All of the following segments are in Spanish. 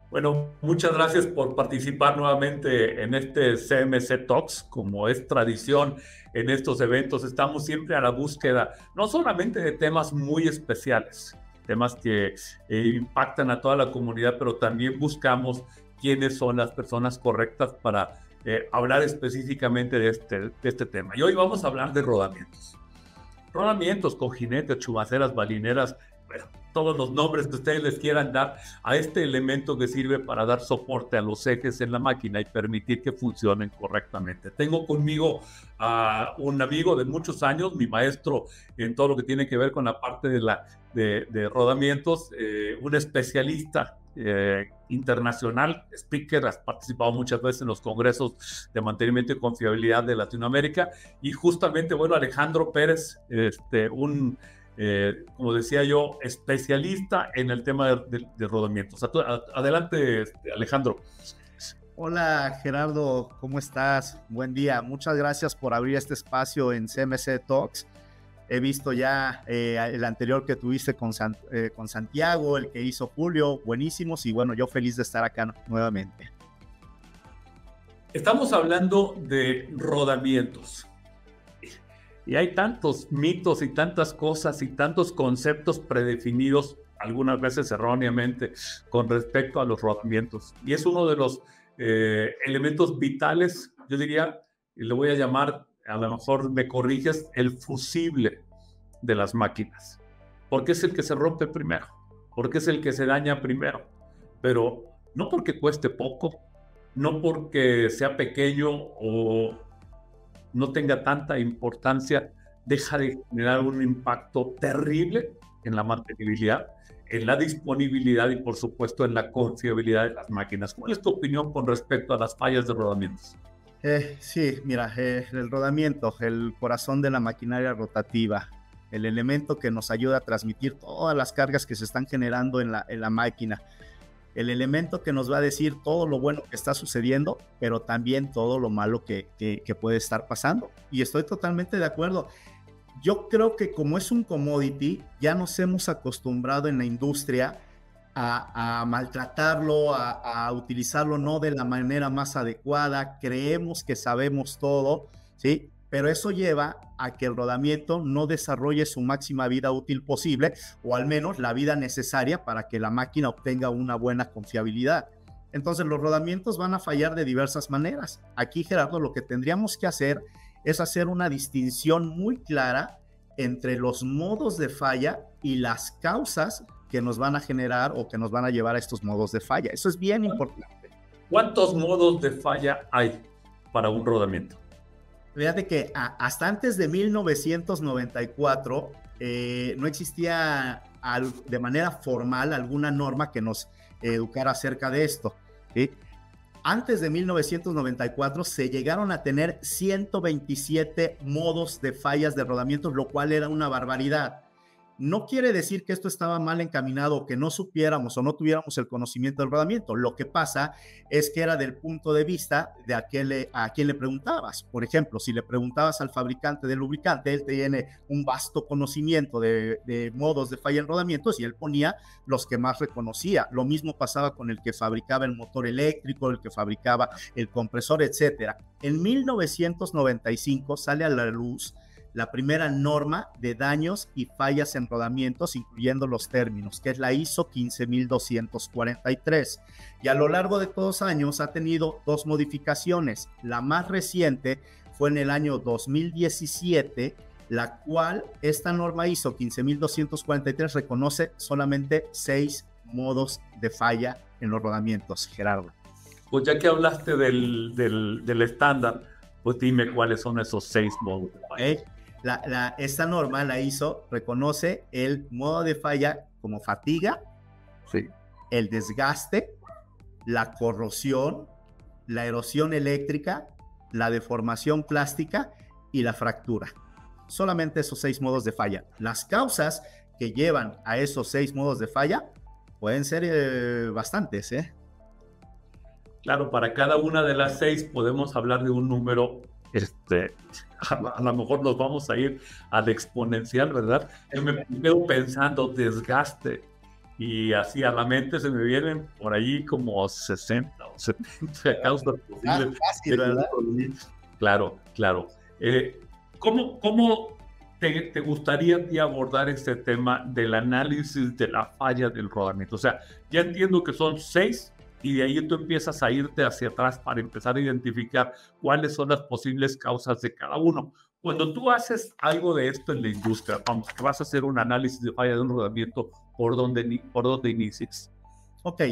Bueno, muchas gracias por participar nuevamente en este CMC Talks. Como es tradición en estos eventos, estamos siempre a la búsqueda no solamente de temas muy especiales, temas que impactan a toda la comunidad, pero también buscamos quiénes son las personas correctas para hablar específicamente de este tema. Y hoy vamos a hablar de rodamientos. Rodamientos, cojinetes, chumaceras, balineras, bueno, todos los nombres que ustedes les quieran dar a este elemento que sirve para dar soporte a los ejes en la máquina y permitir que funcionen correctamente. Tengo conmigo a un amigo de muchos años, mi maestro en todo lo que tiene que ver con la parte de rodamientos, un especialista internacional, speaker, has participado muchas veces en los congresos de mantenimiento y confiabilidad de Latinoamérica, y justamente, bueno, Alejandro Pérez, como decía yo, especialista en el tema de rodamientos. Adelante, Alejandro. Hola Gerardo, ¿cómo estás? Buen día, muchas gracias por abrir este espacio en CMC Talks. He visto ya el anterior que tuviste con Santiago, el que hizo Julio, buenísimos, y bueno, yo feliz de estar acá nuevamente. Estamos hablando de rodamientos. Y hay tantos mitos y tantas cosas y tantos conceptos predefinidos, algunas veces erróneamente, con respecto a los rodamientos. Y es uno de los elementos vitales, yo diría, y le voy a llamar, a lo mejor me corriges, el fusible de las máquinas. Porque es el que se rompe primero, porque es el que se daña primero. Pero no porque cueste poco, no porque sea pequeño o no tenga tanta importancia, deja de generar un impacto terrible en la mantenibilidad, en la disponibilidad y, por supuesto, en la confiabilidad de las máquinas. ¿Cuál es tu opinión con respecto a las fallas de rodamientos? Sí, mira, el rodamiento, el corazón de la maquinaria rotativa, el elemento que nos ayuda a transmitir todas las cargas que se están generando en la máquina, el elemento que nos va a decir todo lo bueno que está sucediendo, pero también todo lo malo que puede estar pasando. Y estoy totalmente de acuerdo. Yo creo que como es un commodity, ya nos hemos acostumbrado en la industria a maltratarlo, a utilizarlo no de la manera más adecuada. Creemos que sabemos todo, ¿sí? Pero eso lleva a que el rodamiento no desarrolle su máxima vida útil posible, o al menos la vida necesaria para que la máquina obtenga una buena confiabilidad. Entonces los rodamientos van a fallar de diversas maneras. Aquí, Gerardo, lo que tendríamos que hacer es hacer una distinción muy clara entre los modos de falla y las causas que nos van a generar o que nos van a llevar a estos modos de falla. Eso es bien importante. ¿Cuántos modos de falla hay para un rodamiento? Fíjate que hasta antes de 1994 no existía de manera formal alguna norma que nos educara acerca de esto, ¿sí? Antes de 1994 se llegaron a tener 127 modos de fallas de rodamientos, lo cual era una barbaridad. No quiere decir que esto estaba mal encaminado o que no supiéramos o no tuviéramos el conocimiento del rodamiento. Lo que pasa es que era del punto de vista de a quién le preguntabas. Por ejemplo, si le preguntabas al fabricante del lubricante, él tiene un vasto conocimiento de modos de falla en rodamientos y él ponía los que más reconocía. Lo mismo pasaba con el que fabricaba el motor eléctrico, el que fabricaba el compresor, etc. En 1995 sale a la luz la primera norma de daños y fallas en rodamientos, incluyendo los términos, que es la ISO 15243. Y a lo largo de todos los años ha tenido dos modificaciones. La más reciente fue en el año 2017, la cual esta norma ISO 15243 reconoce solamente 6 modos de falla en los rodamientos, Gerardo. Pues ya que hablaste del estándar, pues dime cuáles son esos 6 modos de falla. Esta norma, la ISO, reconoce el modo de falla como fatiga, sí, el desgaste, la corrosión, la erosión eléctrica, la deformación plástica y la fractura. Solamente esos 6 modos de falla. Las causas que llevan a esos 6 modos de falla Pueden ser bastantes, ¿eh? Claro, para cada una de las 6 podemos hablar de un número, a lo mejor nos vamos a ir al exponencial, ¿verdad? Yo me quedo pensando desgaste y así a la mente se me vienen por ahí como 60 o 70 causas posibles. Fácil, ¿verdad? Claro, claro. ¿Cómo te gustaría a ti abordar este tema del análisis de la falla del rodamiento? O sea, ya entiendo que son 6 y de ahí tú empiezas a irte hacia atrás para empezar a identificar cuáles son las posibles causas de cada uno. Cuando tú haces algo de esto en la industria, vamos, que vas a hacer un análisis de falla de un rodamiento, ¿por dónde inicias? Ok,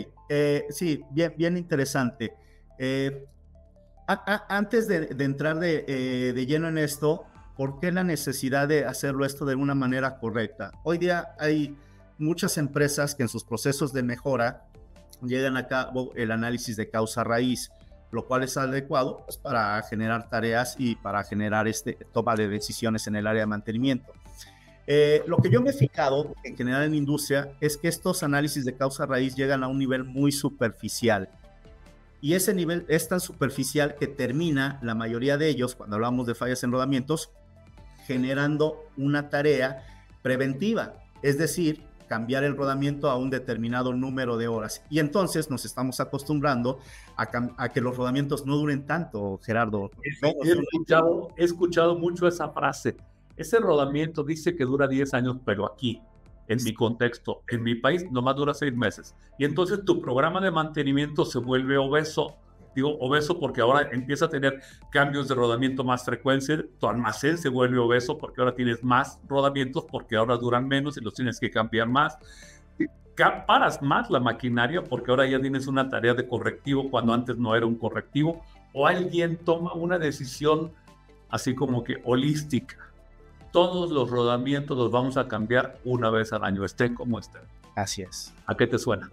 sí, bien interesante. Antes de entrar de lleno en esto, ¿por qué la necesidad de hacerlo esto de una manera correcta? Hoy día hay muchas empresas que en sus procesos de mejora llegan a cabo el análisis de causa raíz, lo cual es adecuado pues, para generar tareas y para generar toma de decisiones en el área de mantenimiento. Lo que yo me he fijado en general en industria es que estos análisis de causa raíz llegan a un nivel muy superficial. Y ese nivel es tan superficial que termina, la mayoría de ellos, cuando hablamos de fallas en rodamientos, generando una tarea preventiva, es decir, cambiar el rodamiento a un determinado número de horas. Y entonces nos estamos acostumbrando a que los rodamientos no duren tanto, Gerardo. He escuchado mucho esa frase. Ese rodamiento dice que dura 10 años, pero aquí, en mi contexto, en mi país, nomás dura 6 meses. Y entonces tu programa de mantenimiento se vuelve obeso. Digo obeso porque ahora empieza a tener cambios de rodamiento más frecuentes, tu almacén se vuelve obeso porque ahora tienes más rodamientos, porque ahora duran menos y los tienes que cambiar más. Paras más la maquinaria porque ahora ya tienes una tarea de correctivo cuando antes no era un correctivo, o alguien toma una decisión así como que holística. Todos los rodamientos los vamos a cambiar una vez al año, estén como estén. Así es. ¿A qué te suena?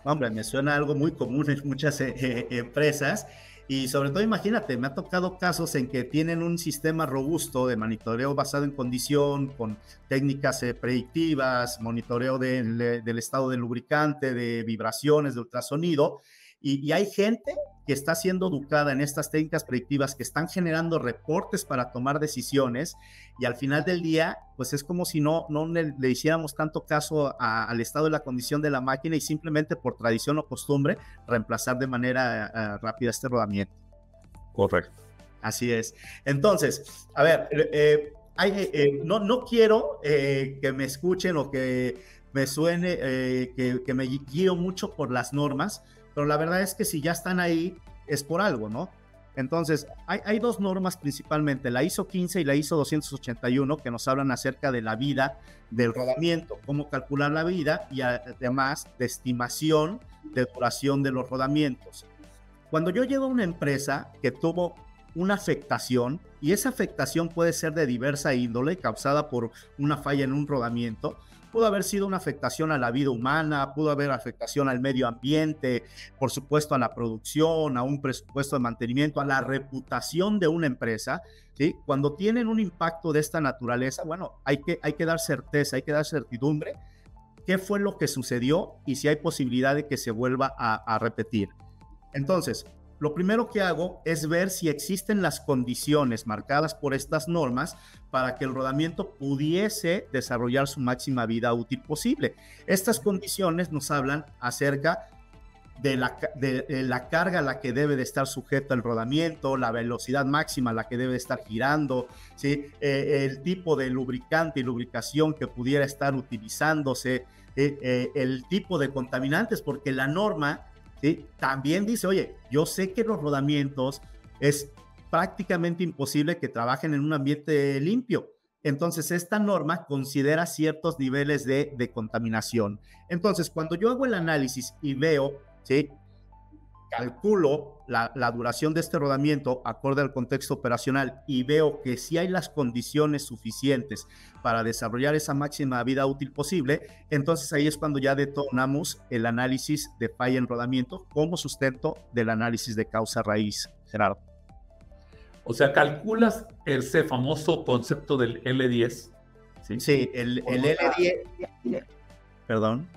Hombre, me suena algo muy común en muchas empresas y sobre todo imagínate, me ha tocado casos en que tienen un sistema robusto de monitoreo basado en condición, con técnicas predictivas, monitoreo del estado del lubricante, de vibraciones, de ultrasonido, y hay gente que está siendo educada en estas técnicas predictivas, que están generando reportes para tomar decisiones, y al final del día, pues es como si no le hiciéramos tanto caso al estado de la condición de la máquina y simplemente por tradición o costumbre reemplazar de manera rápida este rodamiento. Correcto. Así es. Entonces, a ver, no quiero que me escuchen o que me suene que me guío mucho por las normas, pero la verdad es que si ya están ahí, es por algo, ¿no? Entonces, hay dos normas principalmente, la ISO 15 y la ISO 281, que nos hablan acerca de la vida del rodamiento, cómo calcular la vida y además de estimación de duración de los rodamientos. Cuando yo llego a una empresa que tuvo una afectación, y esa afectación puede ser de diversa índole, causada por una falla en un rodamiento, pudo haber sido una afectación a la vida humana, pudo haber afectación al medio ambiente, por supuesto a la producción, a un presupuesto de mantenimiento, a la reputación de una empresa, ¿sí? Cuando tienen un impacto de esta naturaleza, bueno, hay que dar certeza, hay que dar certidumbre, qué fue lo que sucedió y si hay posibilidad de que se vuelva a repetir. Entonces, lo primero que hago es ver si existen las condiciones marcadas por estas normas para que el rodamiento pudiese desarrollar su máxima vida útil posible. Estas condiciones nos hablan acerca de la carga a la que debe de estar sujeto el rodamiento, la velocidad máxima a la que debe de estar girando, ¿sí? El tipo de lubricante y lubricación que pudiera estar utilizándose, el tipo de contaminantes, porque la norma, ¿sí?, también dice, oye, yo sé que los rodamientos es prácticamente imposible que trabajen en un ambiente limpio. Entonces, esta norma considera ciertos niveles de contaminación. Entonces, cuando yo hago el análisis y veo, ¿sí?, calculo la duración de este rodamiento acorde al contexto operacional y veo que sí hay las condiciones suficientes para desarrollar esa máxima vida útil posible, entonces ahí es cuando ya detonamos el análisis de falla en rodamiento como sustento del análisis de causa raíz, Gerardo. O sea, calculas ese famoso concepto del L10. Sí, el L10. Perdón.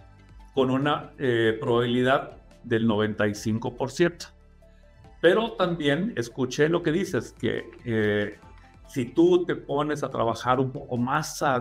con una probabilidad del 95%. Pero también escuché lo que dices, que si tú te pones a trabajar un poco más a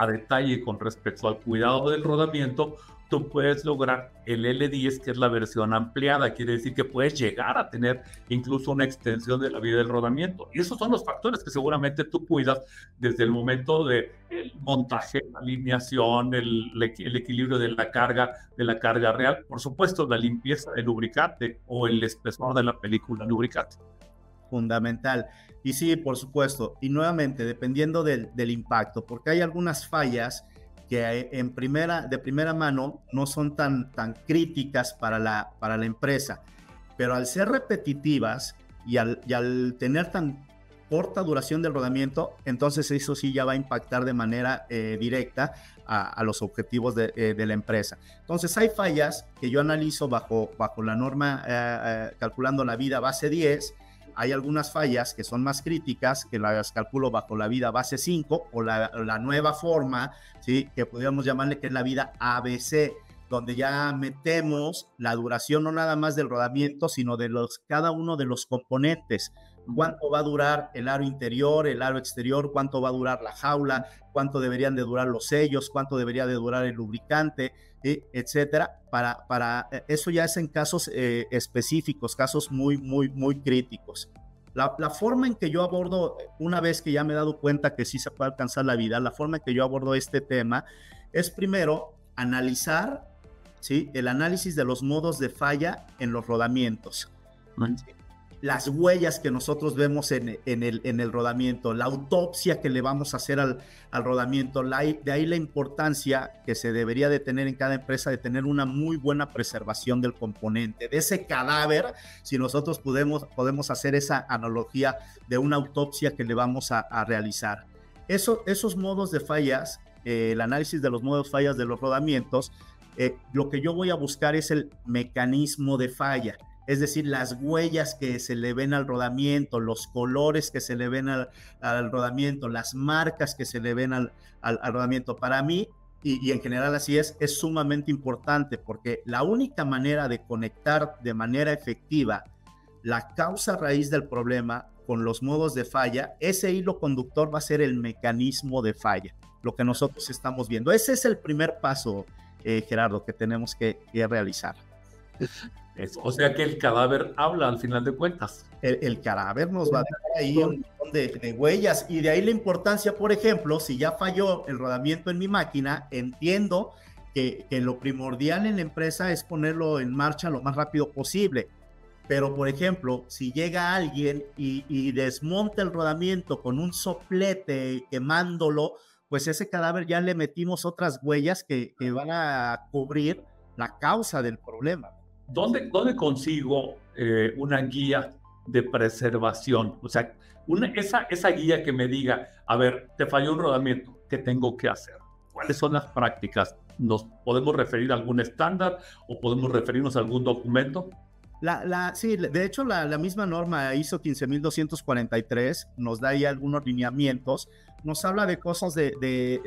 detalle con respecto al cuidado del rodamiento, tú puedes lograr el L10, que es la versión ampliada. Quiere decir que puedes llegar a tener incluso una extensión de la vida del rodamiento. Y esos son los factores que seguramente tú cuidas desde el momento del montaje, la alineación, el equilibrio de la carga real. Por supuesto, la limpieza del lubricante o el espesor de la película lubricante. Fundamental. Y sí, por supuesto. Y nuevamente, dependiendo del impacto, porque hay algunas fallas que de primera mano no son tan críticas para la empresa, pero al ser repetitivas y al tener tan corta duración del rodamiento, entonces eso sí ya va a impactar de manera directa a los objetivos de la empresa. Entonces hay fallas que yo analizo bajo la norma calculando la vida base 10. Hay algunas fallas que son más críticas, que las calculo bajo la vida base 5 o la nueva forma, ¿sí?, que podríamos llamarle, que es la vida ABC, donde ya metemos la duración no nada más del rodamiento, sino de cada uno de los componentes. Cuánto va a durar el aro interior, el aro exterior, cuánto va a durar la jaula, cuánto deberían de durar los sellos, cuánto debería de durar el lubricante, etcétera. Para eso ya es en casos específicos, casos muy críticos. La forma en que yo abordo, una vez que ya me he dado cuenta que sí se puede alcanzar la vida, la forma en que yo abordo este tema es primero analizar, ¿sí?, el análisis de los modos de falla en los rodamientos. ¿Sí? Las huellas que nosotros vemos en el rodamiento, la autopsia que le vamos a hacer al rodamiento, de ahí la importancia que se debería de tener en cada empresa de tener una muy buena preservación del componente, de ese cadáver, si nosotros podemos hacer esa analogía de una autopsia que le vamos a realizar. Esos modos de fallas, el análisis de los modos de fallas de los rodamientos, lo que yo voy a buscar es el mecanismo de falla. Es decir, las huellas que se le ven al rodamiento, los colores que se le ven al rodamiento, las marcas que se le ven al rodamiento. Para mí, y en general así es sumamente importante, porque la única manera de conectar de manera efectiva la causa raíz del problema con los modos de falla, ese hilo conductor va a ser el mecanismo de falla, lo que nosotros estamos viendo. Ese es el primer paso, Gerardo, que tenemos que realizar. O sea que el cadáver habla al final de cuentas. El cadáver nos va a dar ahí un montón de huellas, y de ahí la importancia. Por ejemplo, si ya falló el rodamiento en mi máquina, entiendo que lo primordial en la empresa es ponerlo en marcha lo más rápido posible. Pero, por ejemplo, si llega alguien y desmonta el rodamiento con un soplete quemándolo, pues ese cadáver ya le metimos otras huellas que van a cubrir la causa del problema. ¿Dónde consigo una guía de preservación? O sea, esa guía que me diga, a ver, te falló un rodamiento, ¿qué tengo que hacer? ¿Cuáles son las prácticas? ¿Nos podemos referir a algún estándar o podemos referirnos a algún documento? Sí, de hecho la misma norma ISO 15243 nos da ahí algunos lineamientos, nos habla de cosas de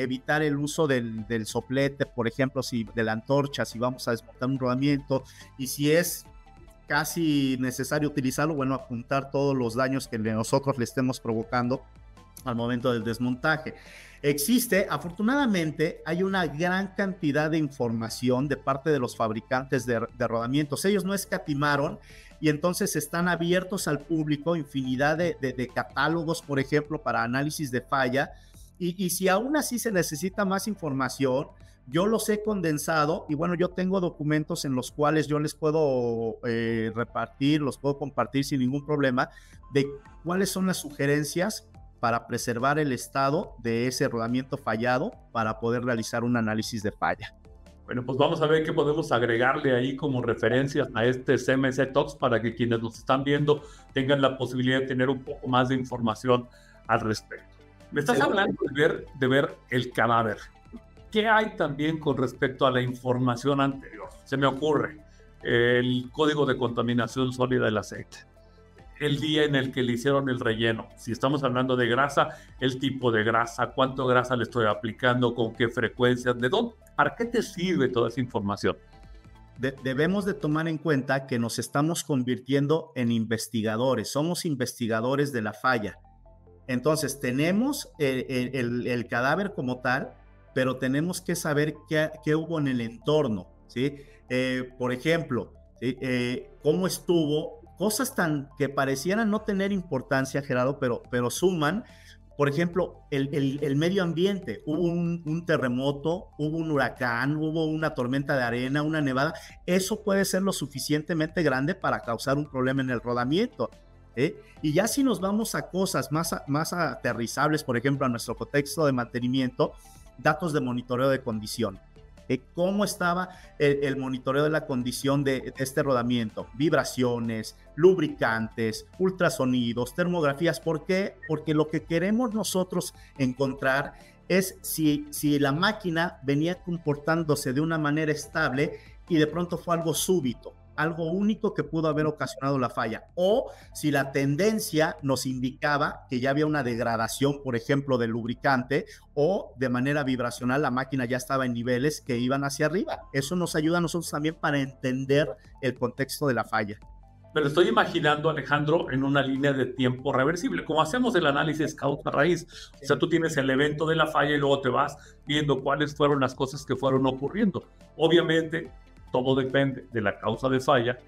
evitar el uso del soplete, por ejemplo, de la antorcha, si vamos a desmontar un rodamiento, y si es casi necesario utilizarlo, bueno, apuntar todos los daños que nosotros le estemos provocando al momento del desmontaje. Afortunadamente, hay una gran cantidad de información de parte de los fabricantes de rodamientos. Ellos no escatimaron y entonces están abiertos al público, infinidad de catálogos, por ejemplo, para análisis de falla. Y si aún así se necesita más información, yo los he condensado y bueno, yo tengo documentos en los cuales yo les puedo los puedo compartir sin ningún problema, de cuáles son las sugerencias para preservar el estado de ese rodamiento fallado para poder realizar un análisis de falla. Bueno, pues vamos a ver qué podemos agregarle ahí como referencias a este CMC Talks para que quienes nos están viendo tengan la posibilidad de tener un poco más de información al respecto. Me estás hablando de ver el cadáver. ¿Qué hay también con respecto a la información anterior? Se me ocurre el código de contaminación sólida del aceite. el día en el que le hicieron el relleno. Si estamos hablando de grasa, el tipo de grasa, cuánto grasa le estoy aplicando, con qué frecuencia, de dónde, ¿para qué te sirve toda esa información? Debemos de tomar en cuenta que nos estamos convirtiendo en investigadores, somos investigadores de la falla. Entonces tenemos el cadáver como tal, pero tenemos que saber qué hubo en el entorno, ¿sí? Por ejemplo, ¿sí? Cómo estuvo, cosas tan que parecieran no tener importancia, Gerardo, pero suman. Por ejemplo, el medio ambiente, hubo un terremoto, hubo un huracán, hubo una tormenta de arena, una nevada, eso puede ser lo suficientemente grande para causar un problema en el rodamiento. Y ya si nos vamos a cosas más aterrizables, por ejemplo, a nuestro contexto de mantenimiento, datos de monitoreo de condición. ¿Cómo estaba el monitoreo de la condición de este rodamiento? Vibraciones, lubricantes, ultrasonidos, termografías. ¿Por qué? Porque lo que queremos nosotros encontrar es si la máquina venía comportándose de una manera estable y de pronto fue algo súbito, algo único que pudo haber ocasionado la falla, o si la tendencia nos indicaba que ya había una degradación, por ejemplo, del lubricante, o de manera vibracional la máquina ya estaba en niveles que iban hacia arriba. Eso nos ayuda a nosotros también para entender el contexto de la falla. Me lo estoy imaginando, Alejandro, en una línea de tiempo reversible, como hacemos el análisis causa-raíz. O sea, tú tienes el evento de la falla y luego te vas viendo cuáles fueron las cosas que fueron ocurriendo. Obviamente, todo depende de la causa de falla,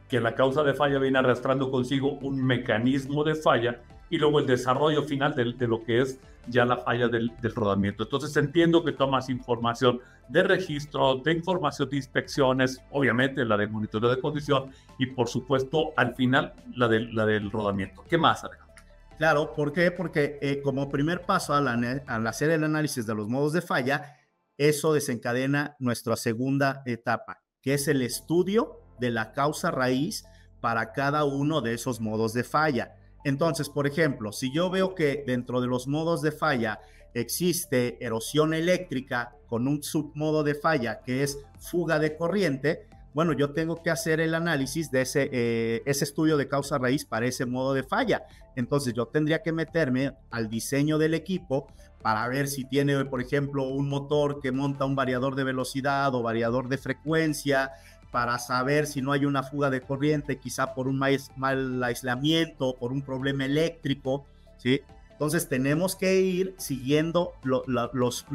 que la causa de falla viene arrastrando consigo un mecanismo de falla y luego el desarrollo final de lo que es ya la falla del rodamiento. Entonces entiendo que tomas información de registro, de información de inspecciones, obviamente la del monitoreo de condición y por supuesto al final la del rodamiento. ¿Qué más, Alejandro? Claro, ¿por qué? Porque como primer paso al hacer el análisis de los modos de falla, eso desencadena nuestra segunda etapa, que es el estudio de la causa raíz para cada uno de esos modos de falla. Entonces, por ejemplo, si yo veo que dentro de los modos de falla existe erosión eléctrica con un submodo de falla que es fuga de corriente, bueno, yo tengo que hacer el análisis de ese estudio de causa raíz para ese modo de falla. Entonces, yo tendría que meterme al diseño del equipo para ver si tiene, por ejemplo, un motor que monta un variador de velocidad o variador de frecuencia, para saber si no hay una fuga de corriente, quizá por un mal aislamiento, por un problema eléctrico, ¿sí? Entonces tenemos que ir siguiendo los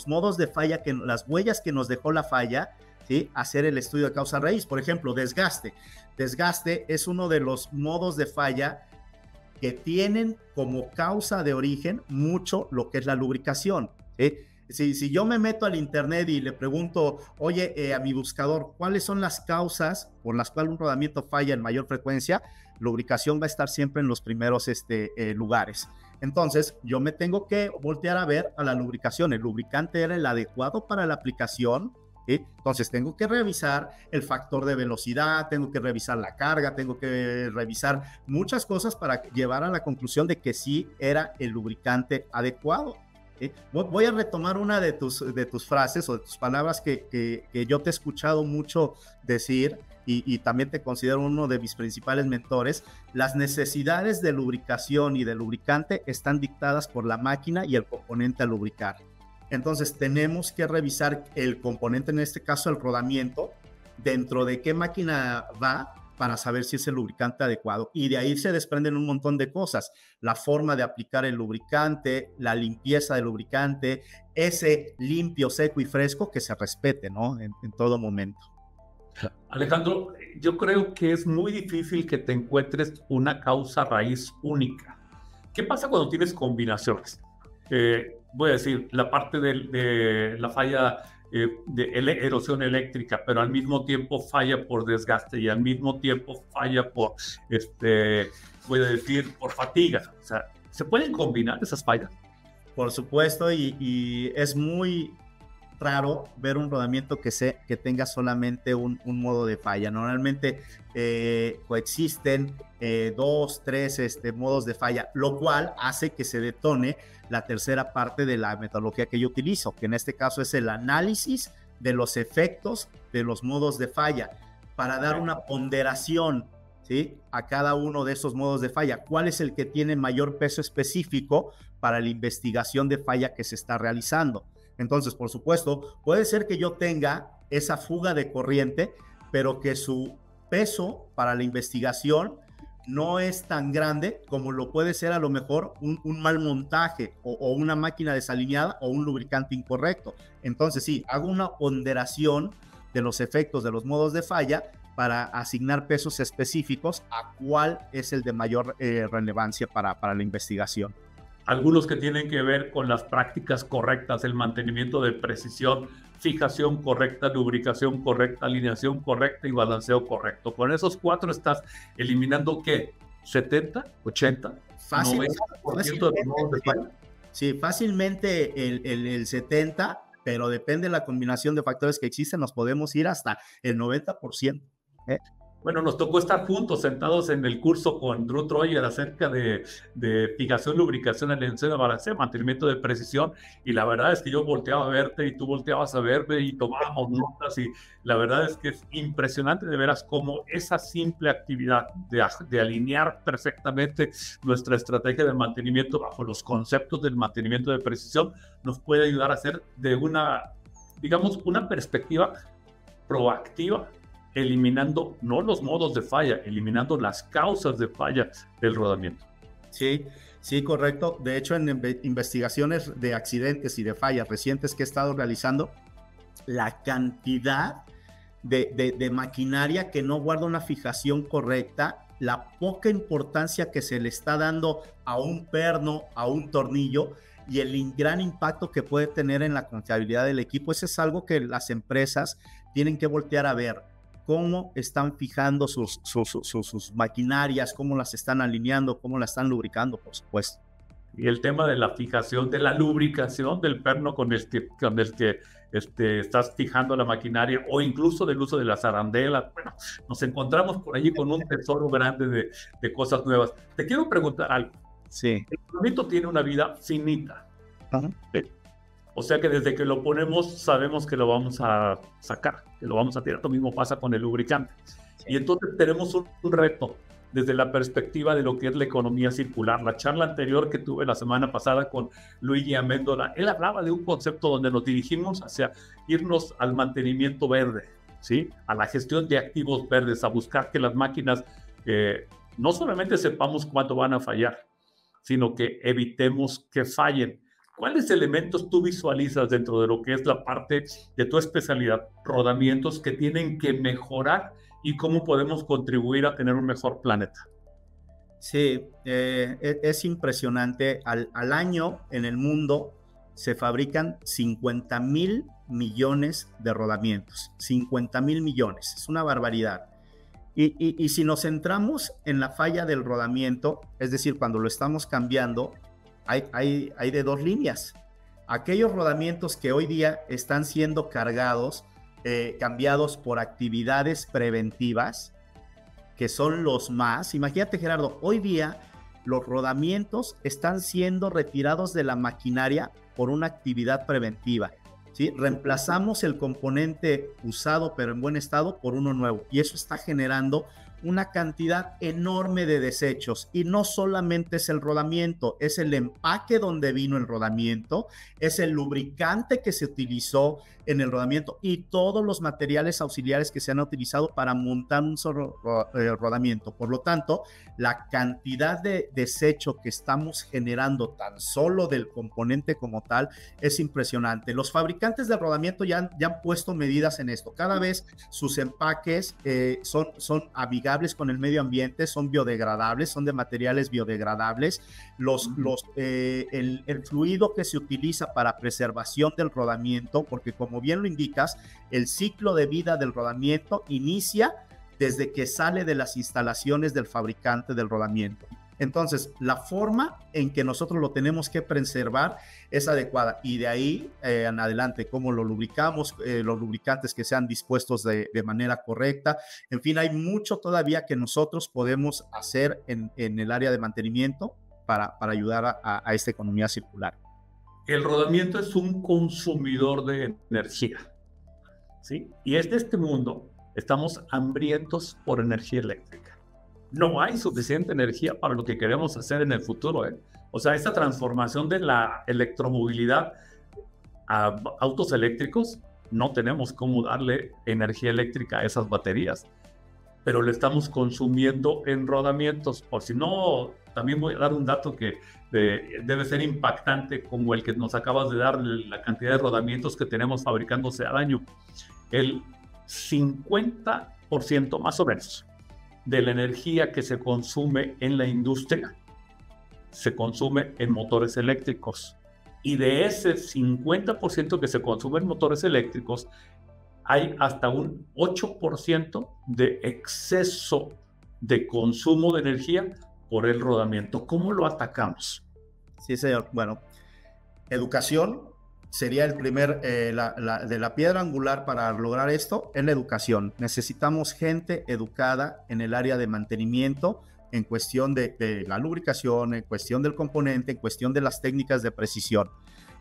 modos de falla, las huellas que nos dejó la falla, ¿sí? Hacer el estudio de causa raíz. Por ejemplo, desgaste. Desgaste es uno de los modos de falla que tienen como causa de origen mucho lo que es la lubricación, ¿sí? Si yo me meto al internet y le pregunto, oye, a mi buscador, ¿cuáles son las causas por las cuales un rodamiento falla en mayor frecuencia? Lubricación va a estar siempre en los primeros lugares. Entonces, yo me tengo que voltear a ver a la lubricación. ¿El lubricante era el adecuado para la aplicación? ¿Sí? Entonces, tengo que revisar el factor de velocidad, tengo que revisar la carga, tengo que revisar muchas cosas para llevar a la conclusión de que sí era el lubricante adecuado. Voy a retomar una de tus frases o de tus palabras que yo te he escuchado mucho decir y también te considero uno de mis principales mentores. Las necesidades de lubricación y de lubricante están dictadas por la máquina y el componente a lubricar. Entonces tenemos que revisar el componente, en este caso el rodamiento, dentro de qué máquina va, para saber si es el lubricante adecuado. Y de ahí se desprenden un montón de cosas. La forma de aplicar el lubricante, la limpieza del lubricante, ese limpio, seco y fresco que se respete, ¿no? En todo momento. Alejandro, yo creo que es muy difícil que te encuentres una causa raíz única. ¿Qué pasa cuando tienes combinaciones? Voy a decir, la parte de la falla de erosión eléctrica, pero al mismo tiempo falla por desgaste y al mismo tiempo falla por, voy a decir, por fatiga. O sea, ¿se pueden combinar esas fallas? Por supuesto, y es muy raro ver un rodamiento que tenga solamente un modo de falla. Normalmente coexisten 2, 3 modos de falla, lo cual hace que se detone la tercera parte de la metodología que yo utilizo, que en este caso es el análisis de los efectos de los modos de falla, para dar una ponderación ¿sí? A cada uno de esos modos de falla. ¿Cuál es el que tiene mayor peso específico para la investigación de falla que se está realizando? Entonces, por supuesto, puede ser que yo tenga esa fuga de corriente, pero que su peso para la investigación no es tan grande como lo puede ser a lo mejor un mal montaje o una máquina desalineada o un lubricante incorrecto. Entonces sí, hago una ponderación de los efectos de los modos de falla para asignar pesos específicos a cuál es el de mayor relevancia para la investigación. Algunos que tienen que ver con las prácticas correctas, el mantenimiento de precisión, fijación correcta, lubricación correcta, alineación correcta y balanceo correcto. Con esos 4 estás eliminando, ¿qué? ¿70, 80, Fácil, 90% de los modos de falla? Sí, fácilmente el 70%, pero depende de la combinación de factores que existen, nos podemos ir hasta el 90%. Bueno, nos tocó estar juntos, sentados en el curso con Drew Troyer acerca de fijación, lubricación, alineación, balanceo, mantenimiento de precisión, y la verdad es que yo volteaba a verte y tú volteabas a verme y tomábamos notas, y la verdad es que es impresionante de veras cómo esa simple actividad de alinear perfectamente nuestra estrategia de mantenimiento bajo los conceptos del mantenimiento de precisión nos puede ayudar a hacer de una, digamos, una perspectiva proactiva, eliminando no los modos de falla, eliminando las causas de falla del rodamiento. Sí, sí, correcto. De hecho, en investigaciones de accidentes y de fallas recientes que he estado realizando, la cantidad de maquinaria que no guarda una fijación correcta, la poca importancia que se le está dando a un perno, a un tornillo, y el gran impacto que puede tener en la confiabilidad del equipo, eso es algo que las empresas tienen que voltear a ver. Cómo están fijando sus maquinarias, cómo las están alineando, cómo las están lubricando, por supuesto. Y el tema de la fijación, de la lubricación del perno con el que estás fijando la maquinaria, o incluso del uso de las arandelas. Bueno, nos encontramos por allí con un tesoro grande de cosas nuevas. Te quiero preguntar algo. Sí. El rodamiento tiene una vida finita. O sea que desde que lo ponemos sabemos que lo vamos a sacar, que lo vamos a tirar. Lo mismo pasa con el lubricante. Sí. Y entonces tenemos un reto desde la perspectiva de lo que es la economía circular. La charla anterior que tuve la semana pasada con Luigi Amendola, él hablaba de un concepto donde nos dirigimos hacia irnos al mantenimiento verde, ¿sí? A la gestión de activos verdes, a buscar que las máquinas no solamente sepamos cuándo van a fallar, sino que evitemos que fallen. ¿Cuáles elementos tú visualizas dentro de lo que es la parte de tu especialidad, rodamientos, que tienen que mejorar y cómo podemos contribuir a tener un mejor planeta? Sí, es impresionante. Al año en el mundo se fabrican 50,000 millones de rodamientos. 50,000 millones, es una barbaridad. Y si nos centramos en la falla del rodamiento, es decir, cuando lo estamos cambiando, hay de 2 líneas. Aquellos rodamientos que hoy día están siendo cambiados por actividades preventivas, que son los más. Imagínate, Gerardo, hoy día los rodamientos están siendo retirados de la maquinaria por una actividad preventiva, ¿sí? Reemplazamos el componente usado pero en buen estado por uno nuevo, y eso está generando una cantidad enorme de desechos. Y no solamente es el rodamiento, es el empaque donde vino el rodamiento, es el lubricante que se utilizó en el rodamiento y todos los materiales auxiliares que se han utilizado para montar un solo rodamiento. Por lo tanto, la cantidad de desecho que estamos generando tan solo del componente como tal es impresionante. Los fabricantes del rodamiento ya han puesto medidas en esto. Cada vez sus empaques son amigables con el medio ambiente, son biodegradables, son de materiales biodegradables. El fluido que se utiliza para preservación del rodamiento, porque como bien lo indicas, el ciclo de vida del rodamiento inicia desde que sale de las instalaciones del fabricante del rodamiento. Entonces, la forma en que nosotros lo tenemos que preservar es adecuada, y de ahí en adelante, cómo lo lubricamos, los lubricantes que sean dispuestos de manera correcta. En fin, hay mucho todavía que nosotros podemos hacer en el área de mantenimiento para ayudar a esta economía circular. El rodamiento es un consumidor de energía, ¿sí? Y en este mundo estamos hambrientos por energía eléctrica. no hay suficiente energía para lo que queremos hacer en el futuro. O sea, esta transformación de la electromovilidad a autos eléctricos, no tenemos cómo darle energía eléctrica a esas baterías, pero le estamos consumiendo en rodamientos. Por si no, también voy a dar un dato que debe ser impactante, como el que nos acabas de dar, la cantidad de rodamientos que tenemos fabricándose al año. El 50% más o menos de la energía que se consume en la industria se consume en motores eléctricos. Y de ese 50% que se consume en motores eléctricos, hay hasta un 8% de exceso de consumo de energía por el rodamiento. ¿Cómo lo atacamos? Sí, señor. Bueno, educación sería el primer, de la piedra angular para lograr esto, en la educación. Necesitamos gente educada en el área de mantenimiento, en cuestión de la lubricación, en cuestión del componente, en cuestión de las técnicas de precisión.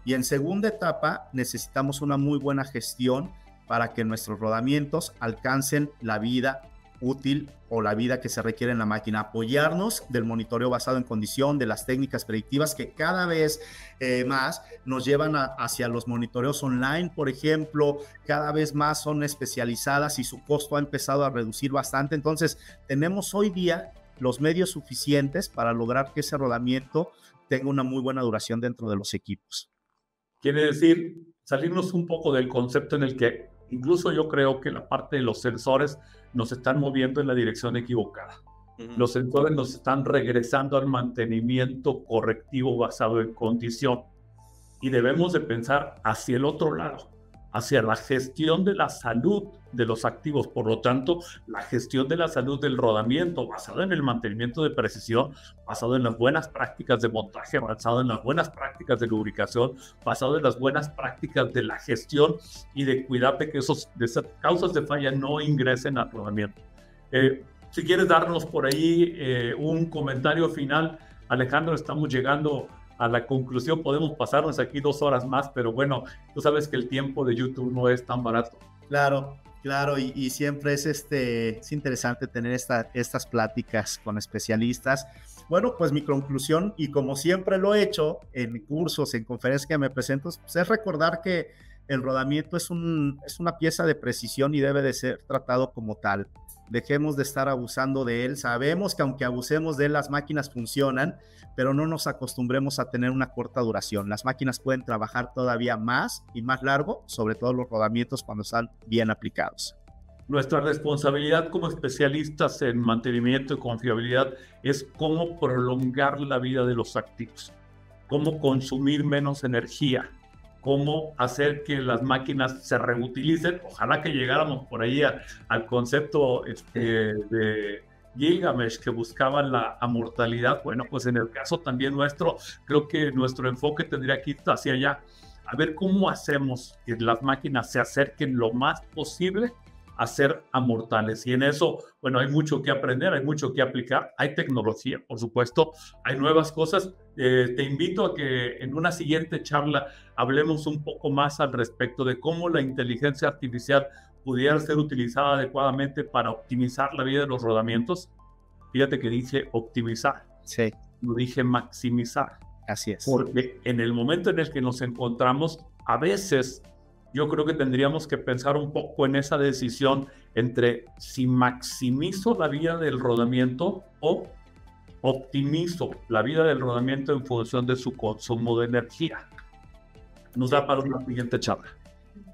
Y en segunda etapa, necesitamos una muy buena gestión para que nuestros rodamientos alcancen la vida útil o la vida que se requiere en la máquina. Apoyarnos del monitoreo basado en condición, de las técnicas predictivas que cada vez más nos llevan hacia los monitoreos online, por ejemplo, cada vez más son especializadas y su costo ha empezado a reducir bastante. Entonces, tenemos hoy día los medios suficientes para lograr que ese rodamiento tenga una muy buena duración dentro de los equipos. Quiere decir, salirnos un poco del concepto en el que incluso yo creo que la parte de los sensores nos están moviendo en la dirección equivocada. Los sensores nos están regresando al mantenimiento correctivo basado en condición. Y debemos de pensar hacia el otro lado, hacia la gestión de la salud de los activos. Por lo tanto, la gestión de la salud del rodamiento basado en el mantenimiento de precisión, basado en las buenas prácticas de montaje, basado en las buenas prácticas de lubricación, basado en las buenas prácticas de la gestión y de cuidar de que esas causas de falla no ingresen al rodamiento. Si quieres darnos por ahí un comentario final, Alejandro, estamos llegando a la conclusión. Podemos pasarnos aquí 2 horas más, pero bueno, tú sabes que el tiempo de YouTube no es tan barato. Claro, y siempre es interesante tener estas pláticas con especialistas. Bueno, pues mi conclusión, y como siempre lo he hecho en cursos, en conferencias que me presento, pues es recordar que el rodamiento es una pieza de precisión y debe de ser tratado como tal. Dejemos de estar abusando de él. Sabemos que aunque abusemos de él, las máquinas funcionan, pero no nos acostumbremos a tener una corta duración. Las máquinas pueden trabajar todavía más y más largo, sobre todo los rodamientos cuando están bien aplicados. Nuestra responsabilidad como especialistas en mantenimiento y confiabilidad es cómo prolongar la vida de los activos, cómo consumir menos energía, cómo hacer que las máquinas se reutilicen. Ojalá que llegáramos por ahí al concepto de Gilgamesh, que buscaban la amortalidad. Bueno, pues en el caso también nuestro, creo que nuestro enfoque tendría que ir hacia allá, a ver cómo hacemos que las máquinas se acerquen lo más posible a ser amortales. Y en eso, bueno, hay mucho que aprender, hay mucho que aplicar, hay tecnología, por supuesto, hay nuevas cosas. Te invito a que en una siguiente charla hablemos un poco más al respecto de cómo la inteligencia artificial pudiera ser utilizada adecuadamente para optimizar la vida de los rodamientos. Fíjate que dije optimizar, sí, no dije maximizar. Así es. Porque en el momento en el que nos encontramos, a veces yo creo que tendríamos que pensar un poco en esa decisión entre si maximizo la vida del rodamiento o optimizo la vida del rodamiento en función de su consumo de energía. Nos da para una siguiente charla.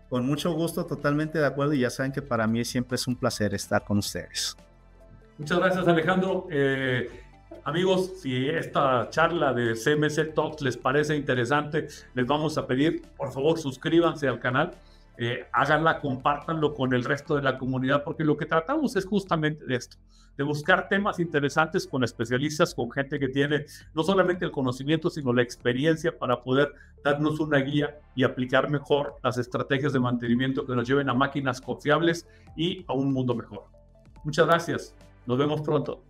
Con mucho gusto, totalmente de acuerdo, y ya saben que para mí siempre es un placer estar con ustedes. Muchas gracias, Alejandro. Amigos, si esta charla de CMC Talks les parece interesante, les vamos a pedir, por favor, suscríbanse al canal, háganla, compártanlo con el resto de la comunidad, porque lo que tratamos es justamente de esto, de buscar temas interesantes con especialistas, con gente que tiene no solamente el conocimiento, sino la experiencia para poder darnos una guía y aplicar mejor las estrategias de mantenimiento que nos lleven a máquinas confiables y a un mundo mejor. Muchas gracias. Nos vemos pronto.